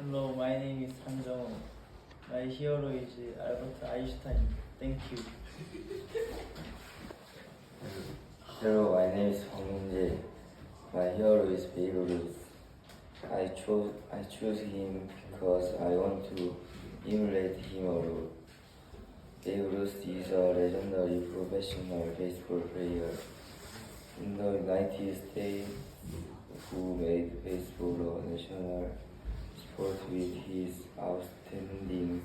Hello, my name is Hanjong. My hero is Albert Einstein. Thank you. Hello, my name is Hong. My hero is Babe Ruth. I choose him because I want to emulate him a lot. Babe Ruth is a legendary professional baseball player in the United States who made baseball a national sport with his outstanding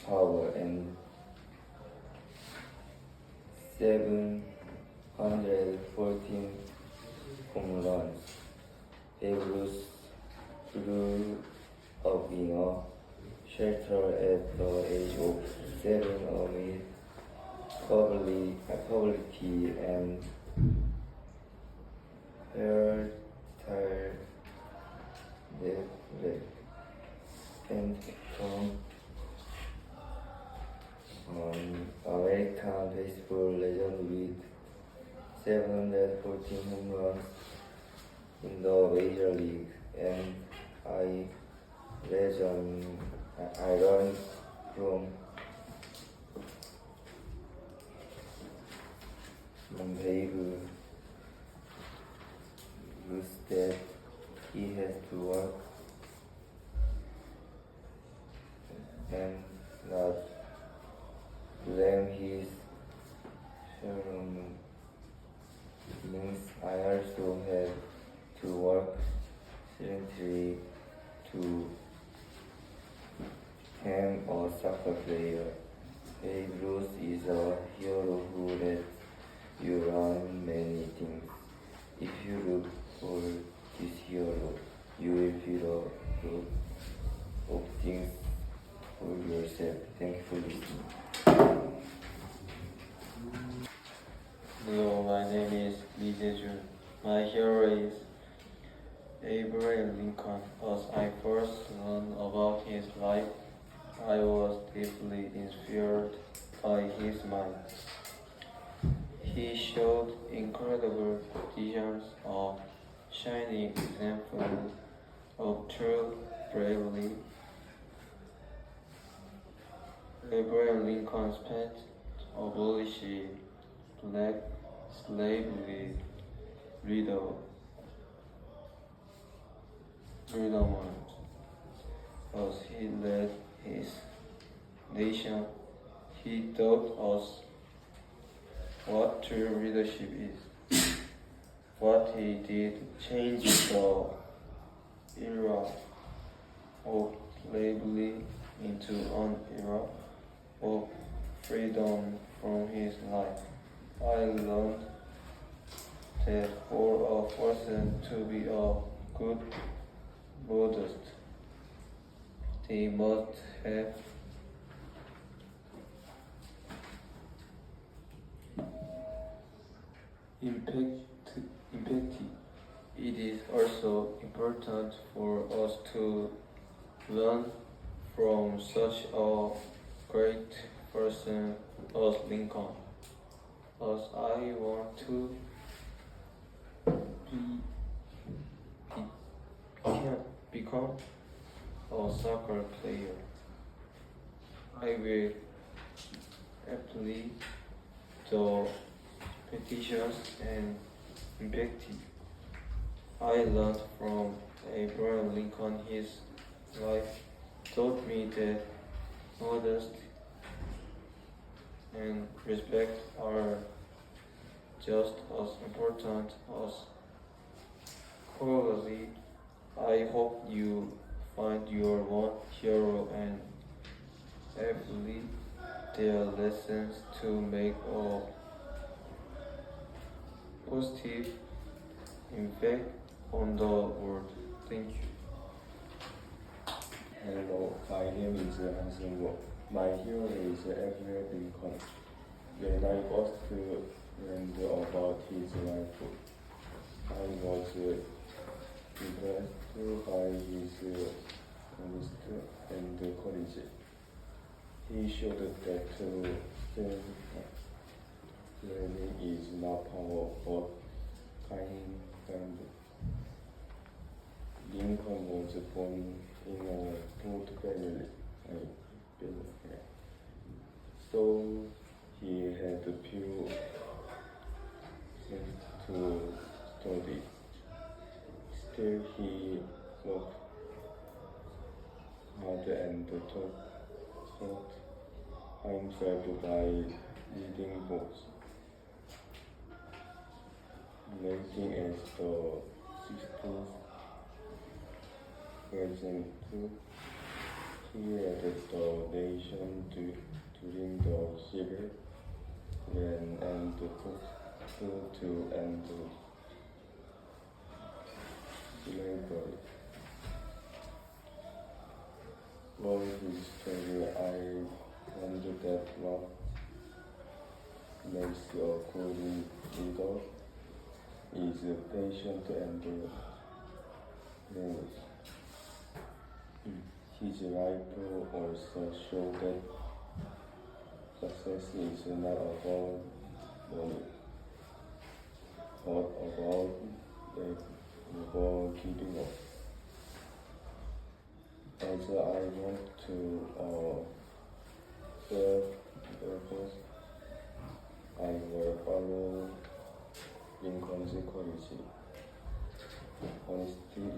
power and 714 home runs. Babe Ruth grew up in a shelter at the age of 7 amid poverty and fertile neglect, and became American baseball legend with 714 home runs in the major league. And I learned from Babe Ruth that he has to work and not blame his surroundings. I also had to work silently to become a soccer player. Babe Ruth is a hero who let you learn many things. If you look for this hero, you will feel a lot of things for yourself. Thank you for listening. Hello, my name is Lee Jae-jun. My hero is Abraham Lincoln. As I first learned about his life, I was deeply inspired by his mind. He showed incredible visions, a shining example of true bravery. Abraham Lincoln spent abolishing black slavery freedom. As he led his nation, he taught us what true leadership is. What he did changed the era of slavery into an era of freedom from his life. I learned that for a person to be a good Buddhist, they must have empathy. It is also important for us to learn from such a great person as Lincoln. As I want to become a soccer player, I will apply the petitions and empathy I learned from Abraham Lincoln. His life taught me that modesty and respect are just as important as quality. I hope you find your one hero and apply their lessons to make a positive impact on the world. Thank you. Hello, my name is Han Seung-woo. My hero is Abraham Lincoln. When I first learned about his life, I was impressed by his honesty and courage. He showed that learning is not power but kind and Lincoln was born in a poor family. So he had few things to study. Still, he worked hard and taught himself by reading books. Making as the 16th president, he led the nation during the Civil War and fought to end slavery. From his story, I learned that what makes a good leader is patient and generous. His life also showed that success is not about money, but about never giving up. As I want to serve purpose, I will follow Lincoln's quality. Honesty is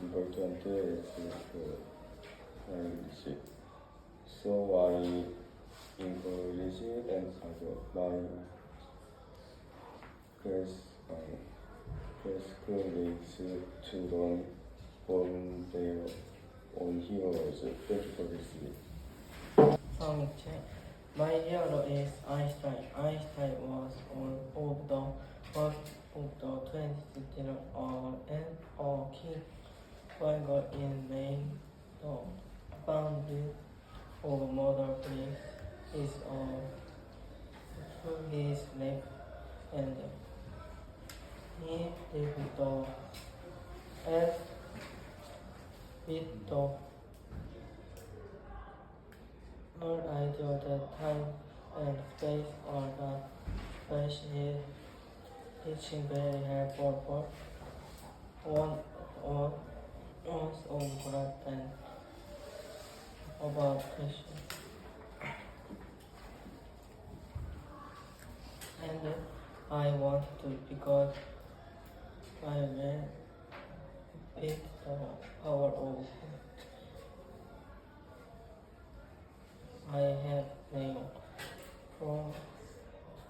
important as courage. So I encourage and my colleagues to learn from their own heroes. Thank you for listening. My hero is Einstein. Einstein was one of the first of the 20th century and a key figure in making the founding of modern physics. To his left and he lived the earth with the idea that time and space are not special, teaching very helpful for once on grad and about question. And I want to because I will beat the power of I have named from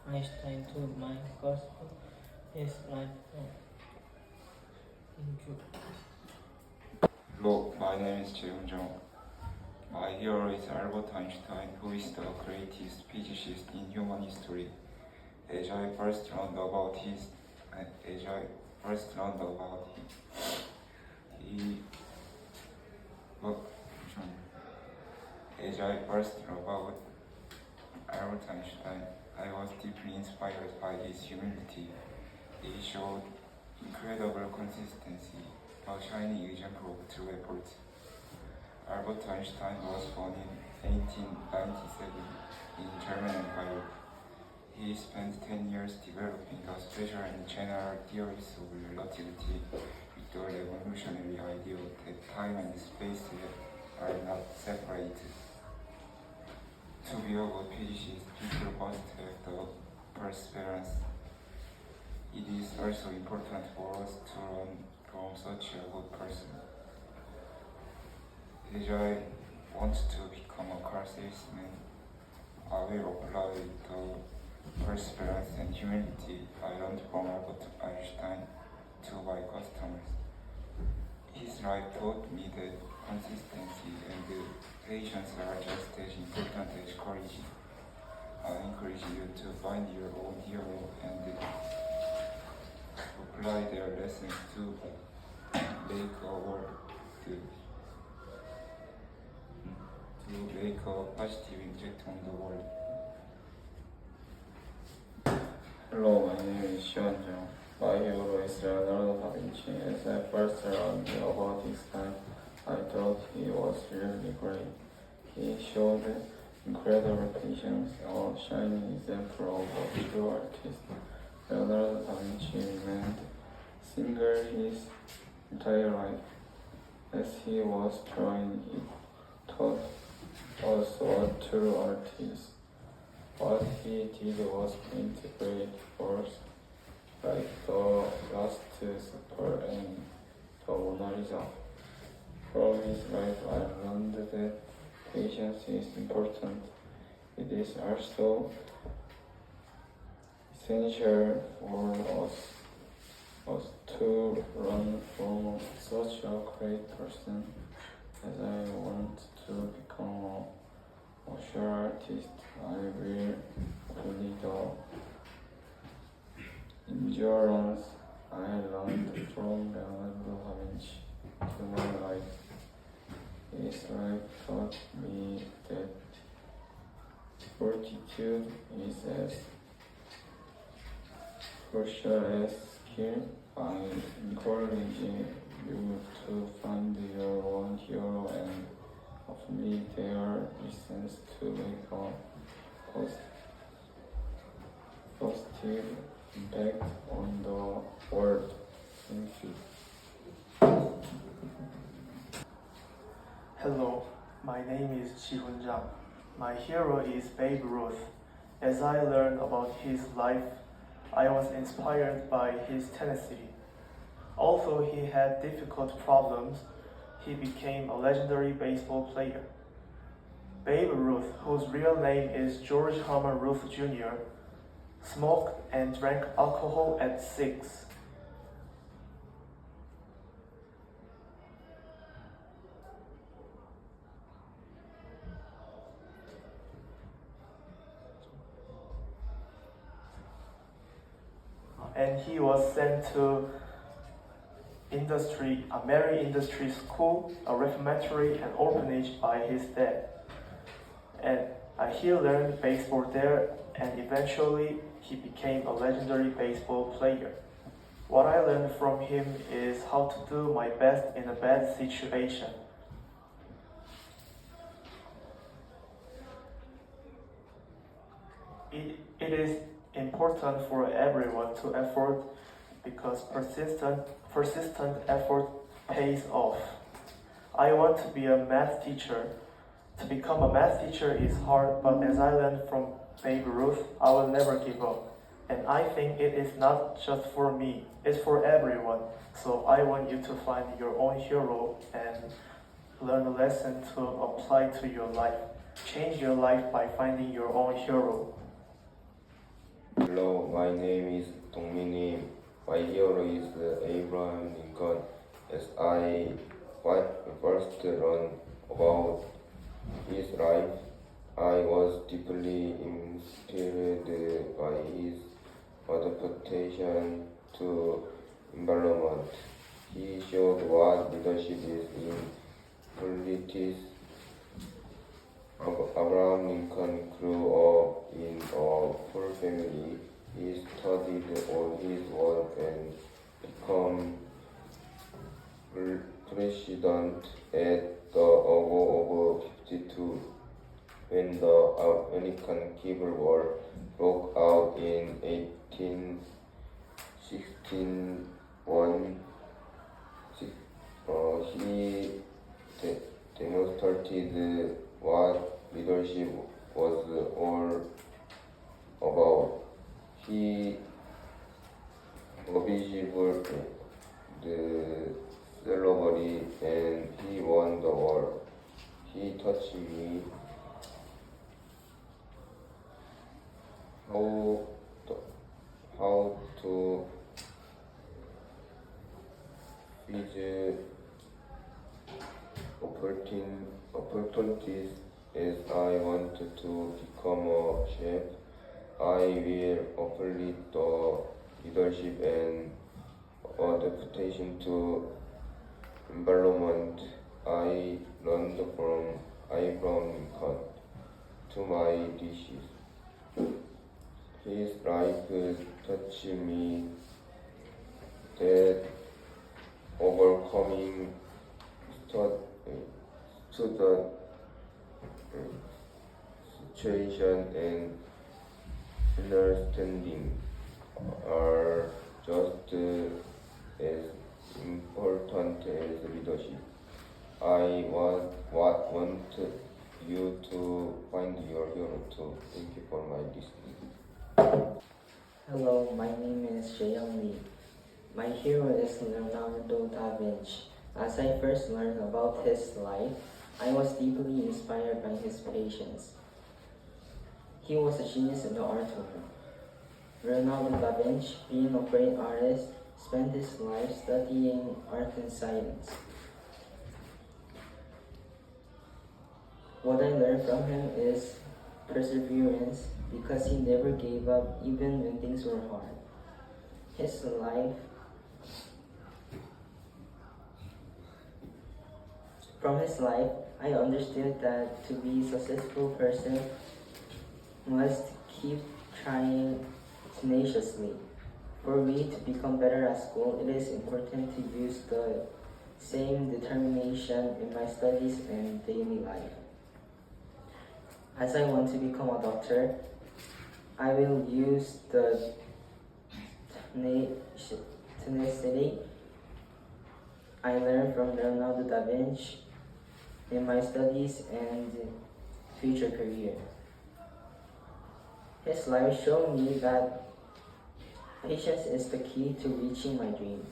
Einstein to my gospel his life. Thank you. Hello, my name is Jae Jung. My hero is Albert Einstein, who is the greatest physicist in human history. As I first learned about Albert Einstein, I was deeply inspired by his humility. He showed incredible consistency, a shining example of true effort. Albert Einstein was born in 1897 in German Empire. He spent 10 years developing the special and general theories of relativity with the revolutionary idea that time and space are not separated. To be a good physicist, people must have the perseverance. It is also important for us to learn from such a good person. As I want to become a car salesman, I will apply the perseverance and humility I learned from Albert Einstein to my customers. His life taught me that consistency and patience are just as important as courage. I encourage you to find your own hero and apply their lessons to make a positive impact on the world. Hello, my name is Sean Jung. My hero is Leonardo da Vinci. As I first learned about his life, I thought he was really great. He showed incredible patience, a shining example of a true artist. Leonardo da Vinci remained entire life. As he was drawing, it taught us what true art is. What he did was paint great works like the Last Supper and the Mona Lisa. From his life, I learned that patience is important. It is also essential for us to learn from such a great person. As I want to become a martial artist, I will apply the endurance I learned from Leonardo da Vinci to my life. His life taught me that fortitude is as crucial as skill. I encourage you to find your own hero and apply their lessons to make a positive impact on the world. Thank you. Hello, my name is Ji-Hun Zhang. My hero is Babe Ruth. As I learned about his life, I was inspired by his tenacity. Although he had difficult problems, he became a legendary baseball player. Babe Ruth, whose real name is George Herman Ruth Jr., smoked and drank alcohol at 6. And he was sent to Mary Industry School, a reformatory and orphanage by his dad. And he learned baseball there, and eventually he became a legendary baseball player. What I learned from him is how to do my best in a bad situation. It is important for everyone to effort because persistent effort pays off. I want to be a math teacher. To become a math teacher is hard, but as I learned from Babe Ruth, I will never give up. And I think it is not just for me, it's for everyone. So I want you to find your own hero and learn a lesson to apply to your life. Change your life by finding your own hero. Hello, my name is Dongmini. My hero is Abraham Lincoln. As I first learned about his life, I was deeply inspired by his adaptation to environment. He showed what leadership is in politics. Abraham Lincoln grew up in a poor family. He studied all his work and became president at the age of 52. When the American Civil War broke out in 1861, he demonstrated what leadership was all about. He abolished the slavery and he won the war. He taught me how to seize opportunities. As I wanted to become a chef, I will apply the leadership and adaptation to environment I learned from Abraham Lincoln to my dishes. His life touched me that overcoming student situation and understanding are just as important as leadership. I want you to find your hero too. Thank you for my listening. Hello, my name is Jaeyoung Lee. My hero is Leonardo da Vinci. As I first learned about his life, I was deeply inspired by his patience. He was a genius in the art world. Leonardo da Vinci, being a great artist, spent his life studying art and science. What I learned from him is perseverance because he never gave up even when things were hard. His life From his life, I understood that to be a successful person must keep trying tenaciously. For me to become better at school, it is important to use the same determination in my studies and daily life. As I want to become a doctor, I will use the tenacity I learned from Leonardo da Vinci in my studies and future career. His life showed me that patience is the key to reaching my dream.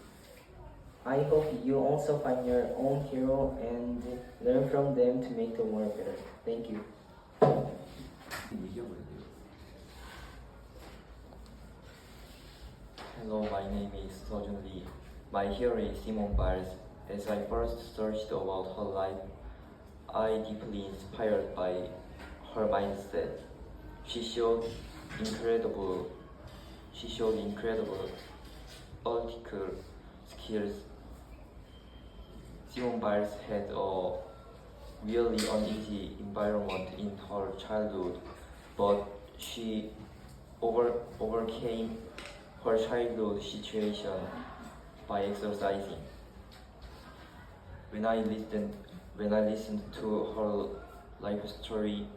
I hope you also find your own hero and learn from them to make the world better. Thank you. Hello, my name is Sojun Lee. My hero is Simone Biles. As I first searched about her life, I deeply inspired by her mindset. She showed incredible political skills. Simone Biles had a really uneasy environment in her childhood, but she overcame her childhood situation by exercising. When I listened to her life story,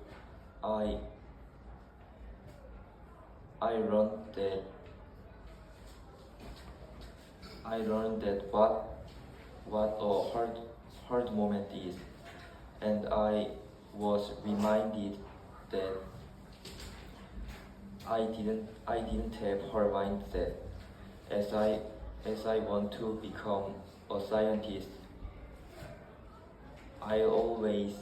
I learned that what a hard moment is, and I was reminded that I didn't have her mindset. As I want to become a scientist, I'll always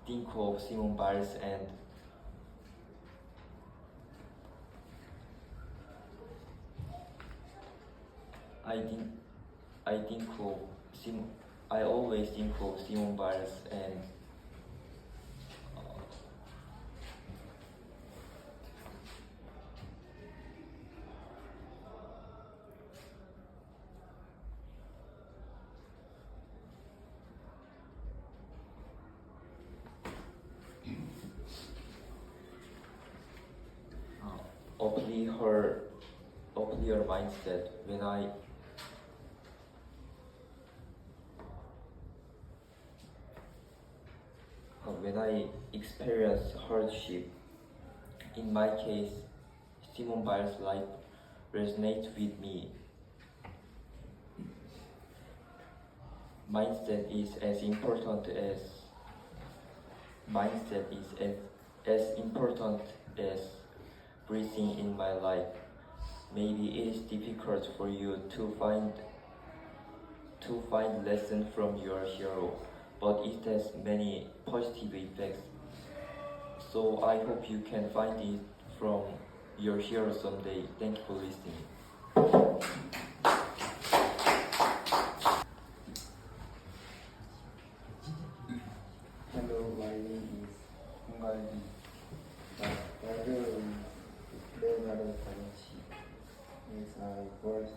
think of Simone Biles, and I always think of Simone Biles and apply her mindset when I experience hardship. In my case, Simone Biles' life resonates with me. Mindset is as important as breathing in my life. Maybe it is difficult for you to find lesson from your hero, but it has many positive effects. So I hope you can find it from your hero someday. Thank you for listening. Hello, my name is Hungaldi. My father is Leonardo da Vinci. As I first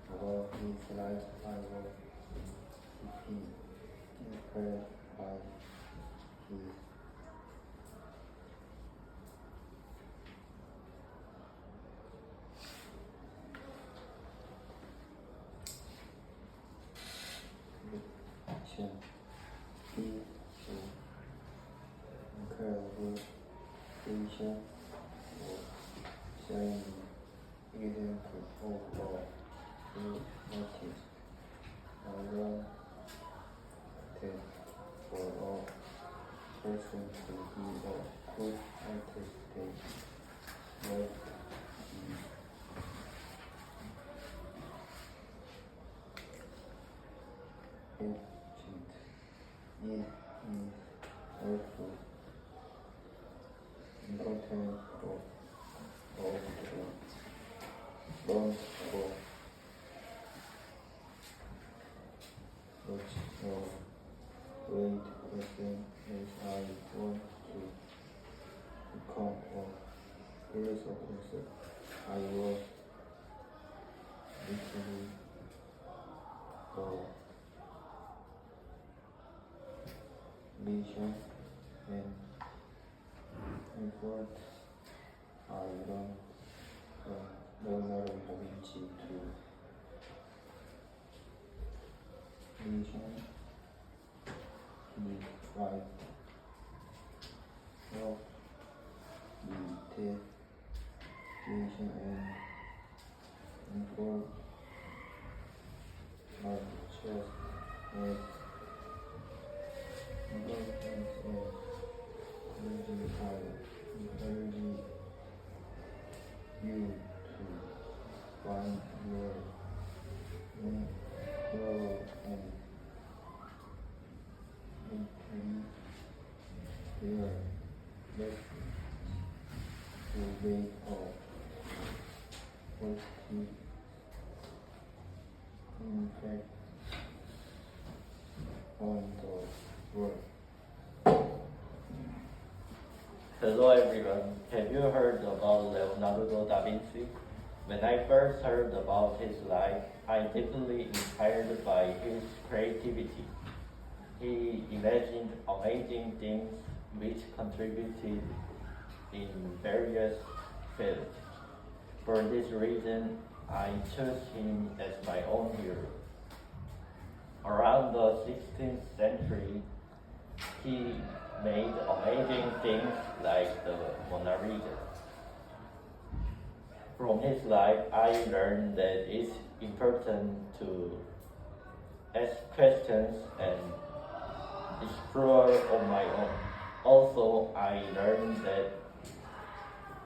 about his life, I was deeply inspired by his work efficient. It is also important of the long for which great person as I want to become a police officer. I was literally for vision and effort. I learned from Leonardo da Vinci to vision. He tried help me take vision and effort. Not just as important as encouraging you to find your own goal and increase their lessons to make a positive impact on the world. Hello everyone, have you heard about Leonardo da Vinci? When I first heard about his life, I deeply inspired by his creativity. He imagined amazing things which contributed in various fields. For this reason, I chose him as my own hero. Around the 16th century, he made amazing things like the Mona Lisa. From his life, I learned that it's important to ask questions and explore on my own. Also, I learned that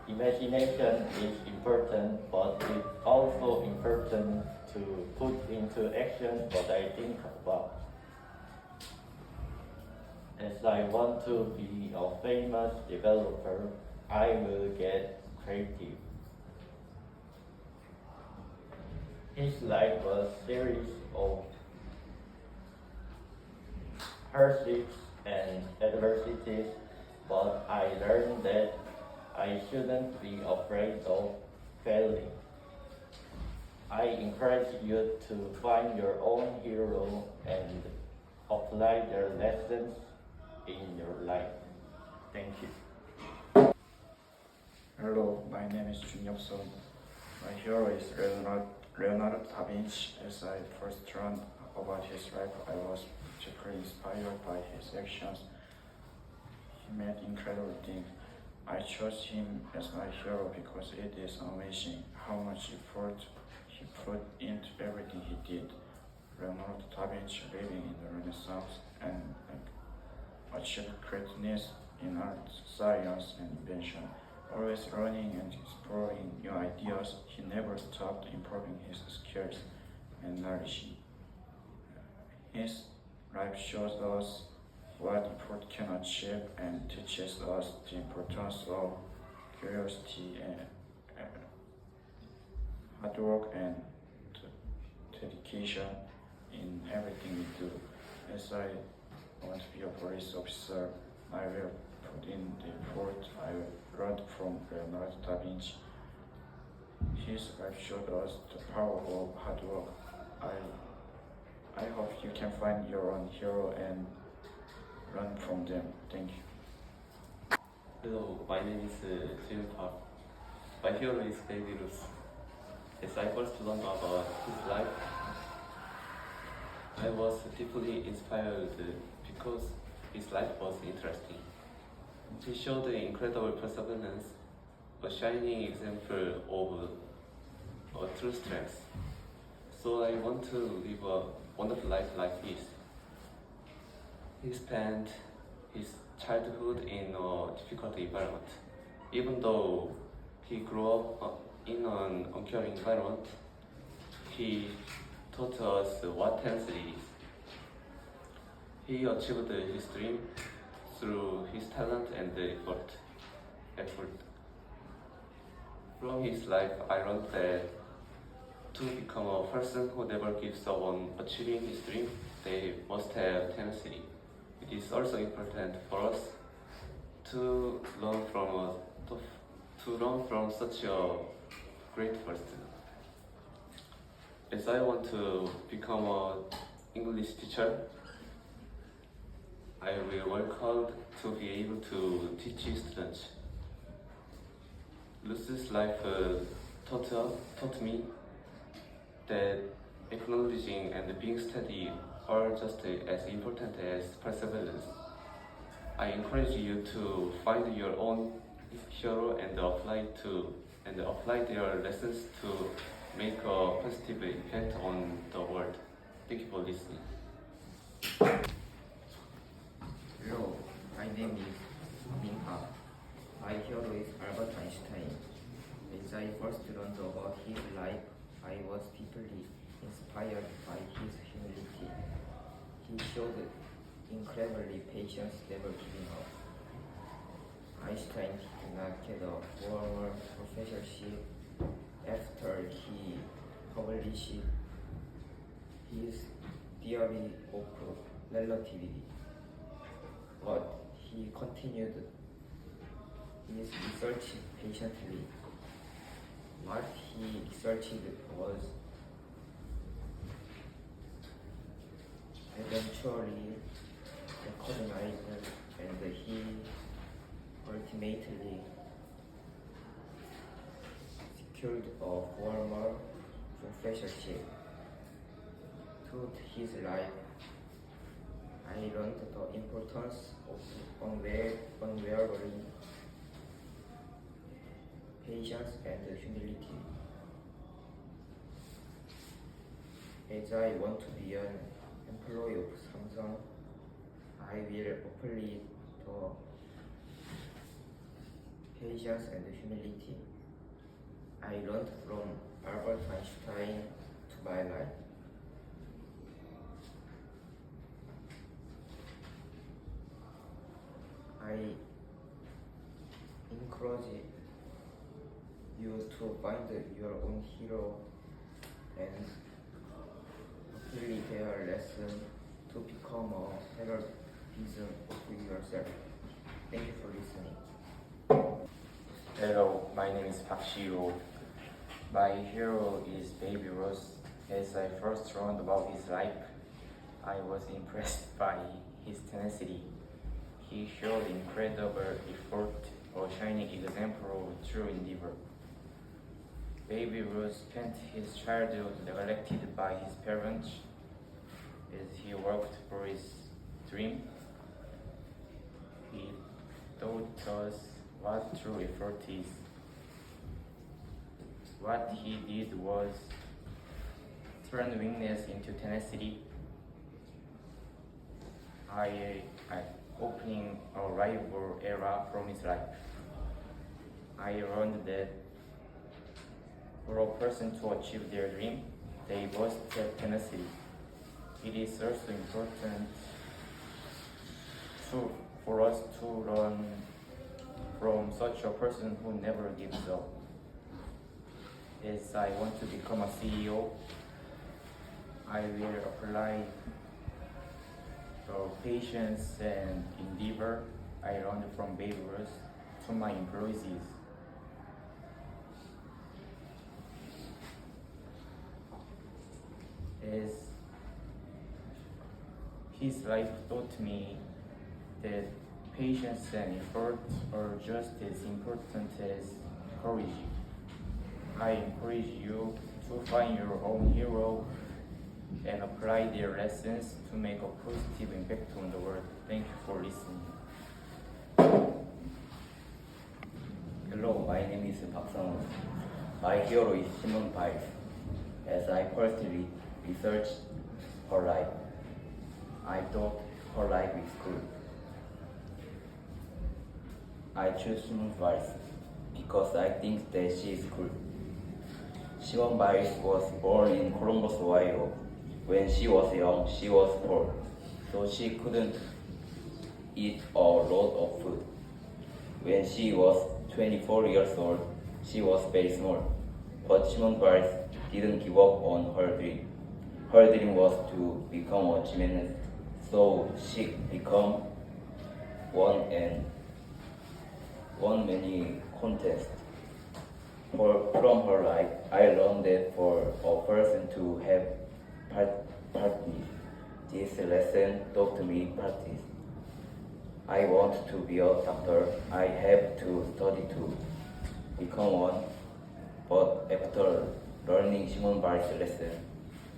imagination is important, but it's also important to put into action what I think about. As I want to be a famous developer, I will get creative. His life was a series of hardships and adversities, but I learned that I shouldn't be afraid of failing. I encourage you to find your own hero and apply their lessons in your life. Thank you. Hello, my name is Jun Son. My hero is Leonardo da Vinci. As I first learned about his life, I was deeply inspired by his actions. He made incredible things. I chose him as my hero because it is amazing how much effort he put into everything he did. Leonardo da Vinci living in the Renaissance and achieved greatness in art, science, and invention. Always learning and exploring new ideas, he never stopped improving his skills and knowledge. His life shows us what effort can achieve and teaches us the importance of curiosity and hard work and dedication in everything we do. As I want to be a police officer, I will put in the effort I learned from Leonardo da Vinci. His life showed us the power of hard work. I hope you can find your own hero and learn from them. Thank you. Hello, my name is Jim Park. My hero is Baby Ruth. As I first learned about his life, I was deeply inspired because his life was interesting. He showed incredible perseverance, a shining example of true strength. So I want to live a wonderful life like his. He spent his childhood in a difficult environment. Even though He grew up in an uncaring environment. He taught us what tenacity is. He achieved his dream through his talent and effort. From his life, I learned that to become a person who never gives up on achieving his dream, they must have tenacity. It is also important for us to learn from such a great person. As I want to become an English teacher, I will work hard to be able to teach students. Lucy's life taught me that acknowledging and being steady are just as important as perseverance. I encourage you to find your own hero and apply their lessons to make a positive impact on the world. Thank you for listening. Hello, my name is Minha. My hero is Albert Einstein. As I first learned about his life, I was deeply inspired by his humility. He showed incredibly patience, never giving up. Einstein did not get a formal professorship after he published his theory of relativity, but he continued his research patiently. What he researched was eventually recognized, and he ultimately secured a formal professorship. Through his life, I learned the importance of unwavering patience and humility. As I want to be an employee of Samsung, I will apply the patience and humility I learned from Albert Einstein to my life. I encourage you to find your own hero and apply their lesson to become a better version of yourself. Thank you for listening. Hello, my name is Park Shiro. My hero is Baby Rose. As I first learned about his life, I was impressed by his tenacity. He showed incredible effort, a shining example of true endeavor. Baby Rose spent his childhood neglected by his parents as he worked for his dream. He taught us what true effort is. What he did was turn weakness into tenacity. Opening a rival era from his life. I learned that for a person to achieve their dream, they must have tenacity. It is also important for us to learn from such a person who never gives up. As I want to become a CEO, I will apply the patience and endeavor I learned from Baby Rose to my employees. As his life taught me that patience and effort are just as important as courage. I encourage you to find your own hero and apply their lessons to make a positive impact on the world. Thank you for listening. Hello, my name is Park Sang. My hero is Simone Biles. As I personally researched her life, I thought her life is good. I choose Simone Biles because I think that she is cool. Simone Biles was born in Columbus, Ohio. When she was young, she was poor, so she couldn't eat a lot of food. When she was 24 years old, she was very small. But Simone Biles didn't give up on her dream. Her dream was to become a gymnast, so she became won many contests. From her life, I learned that for a person to have practice, this lesson taught me practice. I want to be a doctor. I have to study to become one. But after learning Simone Biles' lesson,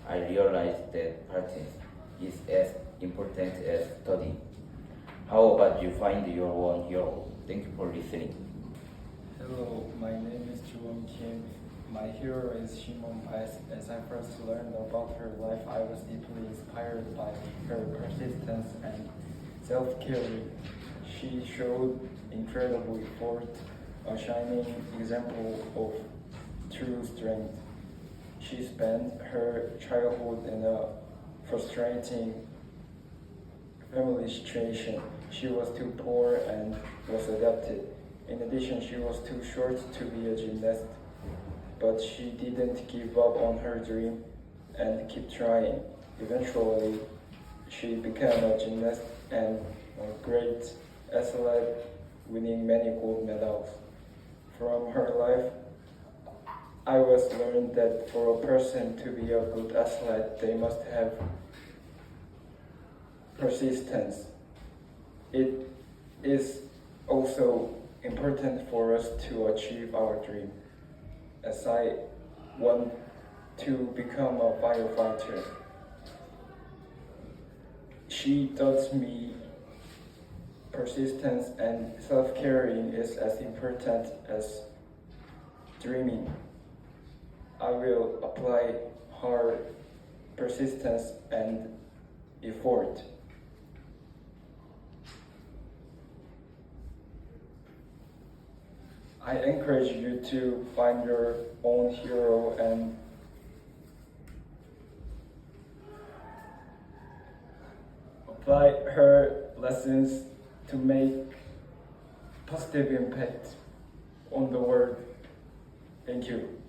I realized that practice is as important as study. How about you find your one hero? Thank you for listening. Hello, my name is Juwon Kim. My hero is Simone Biles. As I first learned about her life, I was deeply inspired by her persistence and self-care. She showed incredible effort, a shining example of true strength. She spent her childhood in a frustrating family situation. She was too poor and was adopted. In addition, she was too short to be a gymnast, but she didn't give up on her dream and keep trying. Eventually, she became a gymnast and a great athlete, winning many gold medals. From her life, I was learned that for a person to be a good athlete, they must have persistence. It is also important for us to achieve our dream. As I want to become a firefighter, she taught me persistence and self-caring is as important as dreaming. I will apply her persistence and effort. I encourage you to find your own hero and apply her lessons to make positive impact on the world. Thank you.